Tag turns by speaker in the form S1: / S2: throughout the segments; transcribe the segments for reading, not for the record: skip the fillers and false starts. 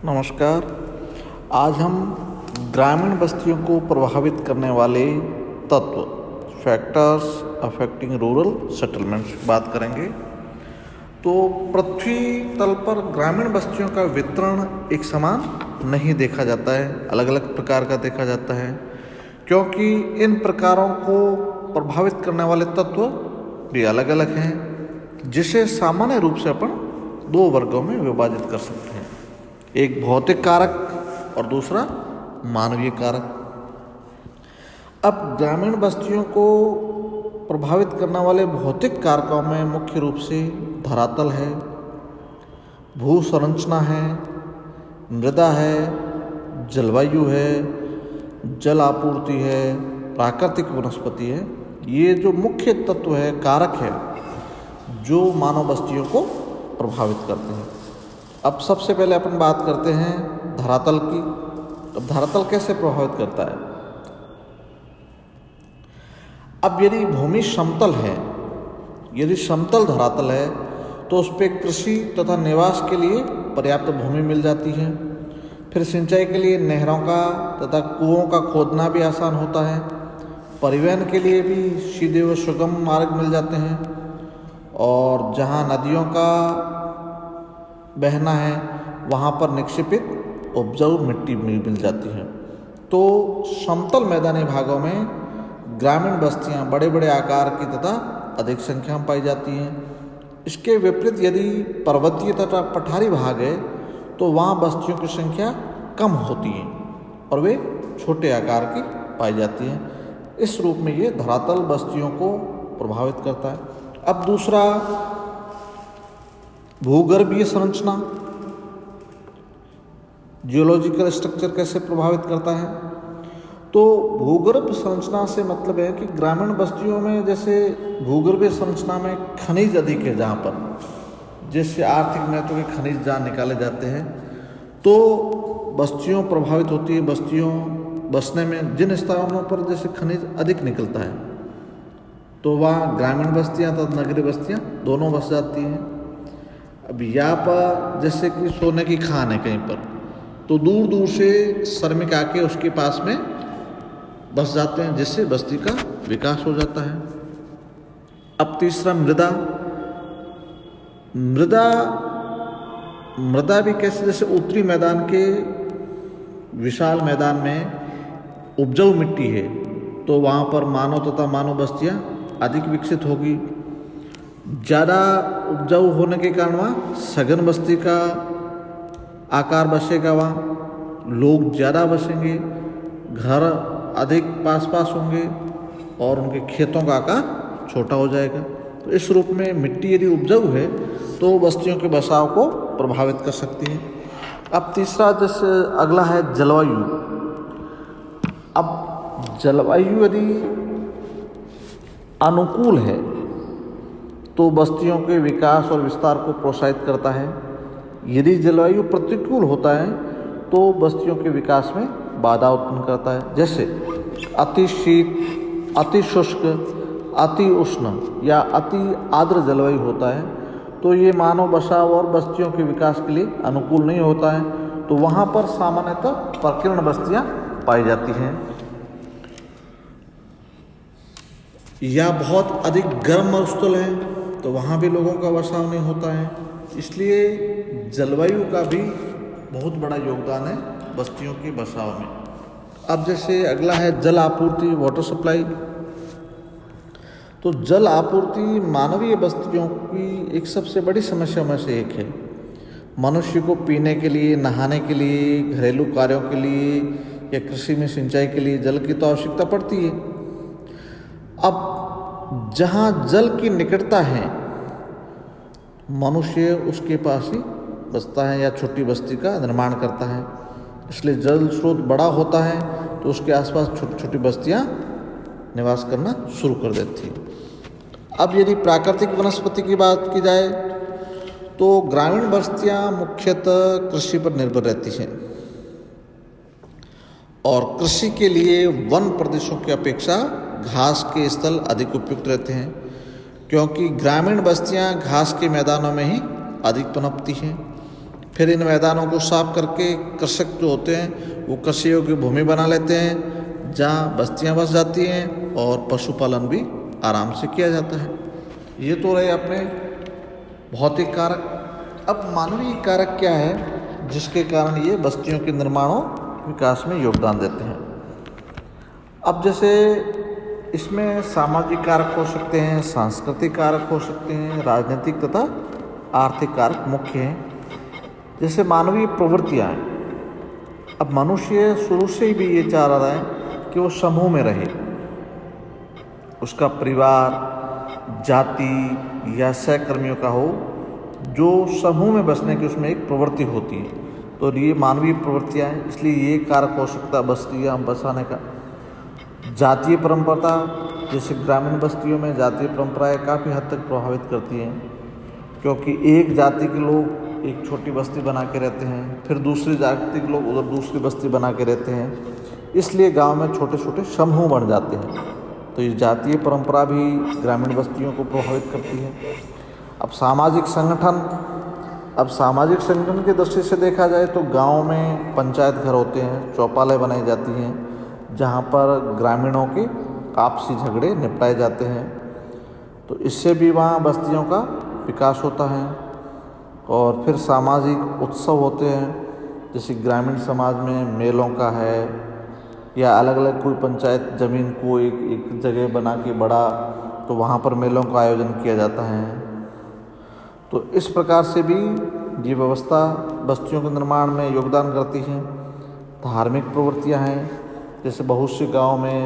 S1: नमस्कार। आज हम ग्रामीण बस्तियों को प्रभावित करने वाले तत्व फैक्टर्स अफेक्टिंग रूरल सेटलमेंट्स बात करेंगे। तो पृथ्वी तल पर ग्रामीण बस्तियों का वितरण एक समान नहीं देखा जाता है, अलग अलग प्रकार का देखा जाता है, क्योंकि इन प्रकारों को प्रभावित करने वाले तत्व भी अलग अलग हैं, जिसे सामान्य रूप से अपन दो वर्गों में विभाजित कर सकते हैं। एक भौतिक कारक और दूसरा मानवीय कारक। अब ग्रामीण बस्तियों को प्रभावित करने वाले भौतिक कारकों में मुख्य रूप से धरातल है, भू संरचना है, मृदा है, जलवायु है, जल आपूर्ति है, प्राकृतिक वनस्पति है। ये जो मुख्य तत्व है, कारक है, जो मानव बस्तियों को प्रभावित करते हैं। अब सबसे पहले अपन बात करते हैं धरातल की। अब धरातल कैसे प्रभावित करता है? अब यदि भूमि समतल है, यदि समतल धरातल है, तो उस पर कृषि तथा निवास के लिए पर्याप्त भूमि मिल जाती है। फिर सिंचाई के लिए नहरों का तथा कुओं का खोदना भी आसान होता है। परिवहन के लिए भी सीधे व सुगम मार्ग मिल जाते हैं, और जहाँ नदियों का बहना है वहाँ पर निक्षेपित उपजाऊ मिट्टी मिल जाती है। तो समतल मैदानी भागों में ग्रामीण बस्तियाँ बड़े बड़े आकार की तथा अधिक संख्या में पाई जाती हैं। इसके विपरीत यदि पर्वतीय तथा पठारी भाग है, तो वहाँ बस्तियों की संख्या कम होती है और वे छोटे आकार की पाई जाती हैं। इस रूप में ये धरातल बस्तियों को प्रभावित करता है। अब दूसरा, भूगर्भीय संरचना, जियोलॉजिकल स्ट्रक्चर कैसे प्रभावित करता है? तो भूगर्भ संरचना से मतलब है कि ग्रामीण बस्तियों में जैसे भूगर्भीय संरचना में खनिज अधिक है, जहाँ पर जैसे आर्थिक महत्व के खनिज जहाँ निकाले जाते हैं, तो बस्तियों प्रभावित होती है। बस्तियों बसने में जिन स्थानों पर जैसे खनिज अधिक निकलता है, तो वहाँ ग्रामीण बस्तियाँ तथा नगरीय बस्तियाँ दोनों बस जाती हैं। अब यहाँ पर जैसे कि सोने की खान है कहीं पर, तो दूर दूर से श्रमिक आके उसके पास में बस जाते हैं, जिससे बस्ती का विकास हो जाता है। अब तीसरा, मृदा भी कैसे, जैसे उत्तरी मैदान के विशाल मैदान में उपजाऊ मिट्टी है, तो वहाँ पर मानव तथा मानव बस्तियाँ अधिक विकसित होगी। ज़्यादा उपजाऊ होने के कारण वहाँ सघन बस्ती का आकार बसेगा, वहाँ लोग ज़्यादा बसेंगे, घर अधिक पास पास होंगे और उनके खेतों का आकार छोटा हो जाएगा। तो इस रूप में मिट्टी यदि उपजाऊ है तो बस्तियों के बसाव को प्रभावित कर सकती है। अब तीसरा, जैसे अगला है जलवायु। अब जलवायु यदि अनुकूल है तो बस्तियों के विकास और विस्तार को प्रोत्साहित करता है। यदि जलवायु प्रतिकूल होता है तो बस्तियों के विकास में बाधा उत्पन्न करता है। जैसे अति शीत, अति शुष्क, अति उष्ण या अति आर्द्र जलवायु होता है, तो ये मानव बसाव और बस्तियों के विकास के लिए अनुकूल नहीं होता है। तो वहाँ पर सामान्यतः प्रकीर्ण बस्तियाँ पाई जाती हैं। या बहुत अधिक गर्म मरुस्थल है, तो वहाँ भी लोगों का बसाव नहीं होता है। इसलिए जलवायु का भी बहुत बड़ा योगदान है बस्तियों के बसाव में। अब जैसे अगला है जल आपूर्ति, वाटर सप्लाई। तो जल आपूर्ति मानवीय बस्तियों की एक सबसे बड़ी समस्या में से एक है। मनुष्य को पीने के लिए, नहाने के लिए, घरेलू कार्यों के लिए या कृषि में सिंचाई के लिए जल की तो आवश्यकता पड़ती है। अब जहाँ जल की निकटता है, मनुष्य उसके पास ही बसता है या छोटी बस्ती का निर्माण करता है। इसलिए जल स्रोत बड़ा होता है तो उसके आसपास छोटी छोटी बस्तियाँ निवास करना शुरू कर देती हैं। अब यदि प्राकृतिक वनस्पति की बात की जाए, तो ग्रामीण बस्तियाँ मुख्यतः कृषि पर निर्भर रहती हैं, और कृषि के लिए वन प्रदेशों की अपेक्षा घास के स्थल अधिक उपयुक्त रहते हैं, क्योंकि ग्रामीण बस्तियां घास के मैदानों में ही अधिक पनपती हैं। फिर इन मैदानों को साफ करके कृषक जो होते हैं वो कृषि योग्य भूमि बना लेते हैं, जहाँ बस्तियाँ बस जाती हैं और पशुपालन भी आराम से किया जाता है। ये तो रहे अपने भौतिक कारक। अब मानवीय कारक क्या है जिसके कारण ये बस्तियों के निर्माण और विकास में योगदान देते हैं। अब जैसे इसमें सामाजिक कारक हो सकते हैं, सांस्कृतिक कारक हो सकते हैं, राजनीतिक तथा आर्थिक कारक मुख्य हैं। जैसे मानवीय प्रवृत्तियाँ हैं। अब मनुष्य शुरू से ही भी ये चाह रहा है कि वो समूह में रहे, उसका परिवार, जाति या सहकर्मियों का हो, जो समूह में बसने की उसमें एक प्रवृत्ति होती है। तो ये मानवीय प्रवृत्तियाँ हैं, इसलिए ये कारक हो सकता है बस्तियाँ बसाने का। जातीय परंपरा, जैसे ग्रामीण बस्तियों में जातीय परंपराएं काफ़ी हद तक प्रभावित करती हैं, क्योंकि एक जाति के लोग एक छोटी बस्ती बना के रहते हैं, फिर दूसरी जाति के लोग उधर दूसरी बस्ती बना के रहते हैं, इसलिए गांव में छोटे छोटे समूह बन जाते हैं। तो ये जातीय परंपरा भी ग्रामीण बस्तियों को प्रभावित करती है। अब सामाजिक संगठन की दृष्टि से देखा जाए तो गांव में पंचायत घर होते हैं, चौपालें बनाई जाती हैं, जहां पर ग्रामीणों के आपसी झगड़े निपटाए जाते हैं। तो इससे भी वहाँ बस्तियों का विकास होता है। और फिर सामाजिक उत्सव होते हैं, जैसे ग्रामीण समाज में मेलों का है, या अलग अलग कोई पंचायत ज़मीन को एक जगह बना के बड़ा, तो वहाँ पर मेलों का आयोजन किया जाता है। तो इस प्रकार से भी ये व्यवस्था बस्तियों के निर्माण में योगदान करती है। धार्मिक प्रवृत्तियाँ हैं, जैसे बहुत से गाँव में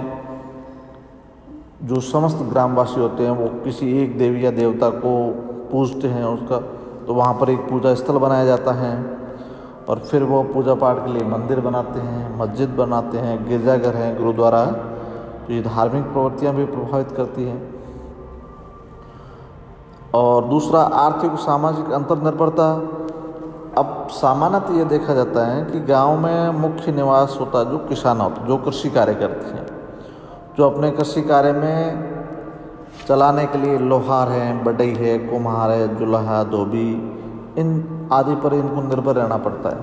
S1: जो समस्त ग्रामवासी होते हैं वो किसी एक देवी या देवता को पूजते हैं उसका, तो वहाँ पर एक पूजा स्थल बनाया जाता है और फिर वो पूजा पाठ के लिए मंदिर बनाते हैं, मस्जिद बनाते हैं, गिरजाघर हैं, गुरुद्वारा है। तो ये धार्मिक प्रवृत्तियाँ भी प्रभावित करती हैं। और दूसरा आर्थिक और सामाजिक अंतर्निर्भरता। अब सामान्यतः ये देखा जाता है कि गांव में मुख्य निवास होता है जो किसान होते हैं, जो कृषि कार्य करते हैं, जो अपने कृषि कार्य में चलाने के लिए लोहार हैं, बढ़ई है, कुम्हार है, जुलाहा, धोबी, इन आदि पर इनको निर्भर रहना पड़ता है,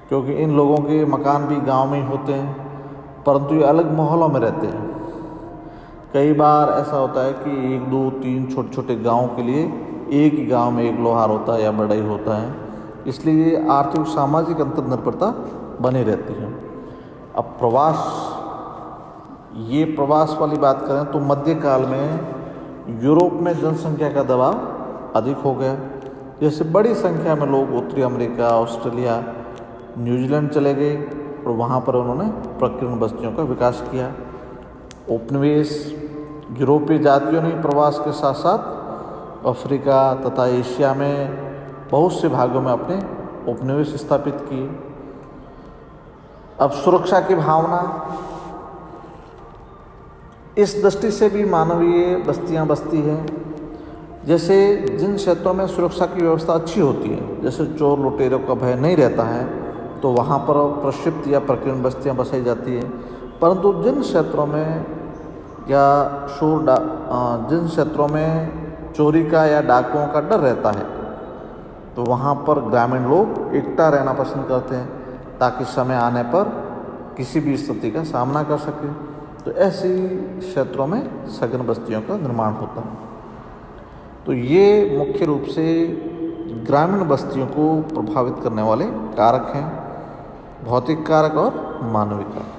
S1: क्योंकि इन लोगों के मकान भी गांव में ही होते हैं, परंतु ये अलग माहौलों में रहते हैं। कई बार ऐसा होता है कि 1, 2, 3 छोटे छोटे गाँव के लिए एक ही गांव में एक लोहार होता है या बढ़ई होता है, इसलिए आर्थिक और सामाजिक अंतर्निर्भरता बनी रहती है। अब प्रवास वाली बात करें तो मध्यकाल में यूरोप में जनसंख्या का दबाव अधिक हो गया। जैसे बड़ी संख्या में लोग उत्तरी अमेरिका, ऑस्ट्रेलिया, न्यूजीलैंड चले गए और वहाँ पर उन्होंने प्रकीर्ण बस्तियों का विकास किया। उपनिवेश, यूरोपीय जातियों ने प्रवास के साथ साथ अफ्रीका तथा एशिया में बहुत से भागों में अपने उपनिवेश स्थापित किए। अब सुरक्षा की भावना, इस दृष्टि से भी मानवीय बस्तियां बसती हैं। जैसे जिन क्षेत्रों में सुरक्षा की व्यवस्था अच्छी होती है, जैसे चोर लुटेरों का भय नहीं रहता है, तो वहाँ पर प्रक्षिप्त या प्रकीर्ण बस्तियां बसाई जाती हैं। परंतु जिन क्षेत्रों में जिन क्षेत्रों में चोरी का या डाकुओं का डर रहता है, तो वहाँ पर ग्रामीण लोग एकटा रहना पसंद करते हैं, ताकि समय आने पर किसी भी स्थिति का सामना कर सके। तो ऐसे क्षेत्रों में सघन बस्तियों का निर्माण होता है। तो ये मुख्य रूप से ग्रामीण बस्तियों को प्रभावित करने वाले कारक हैं, भौतिक कारक और मानविक कारक।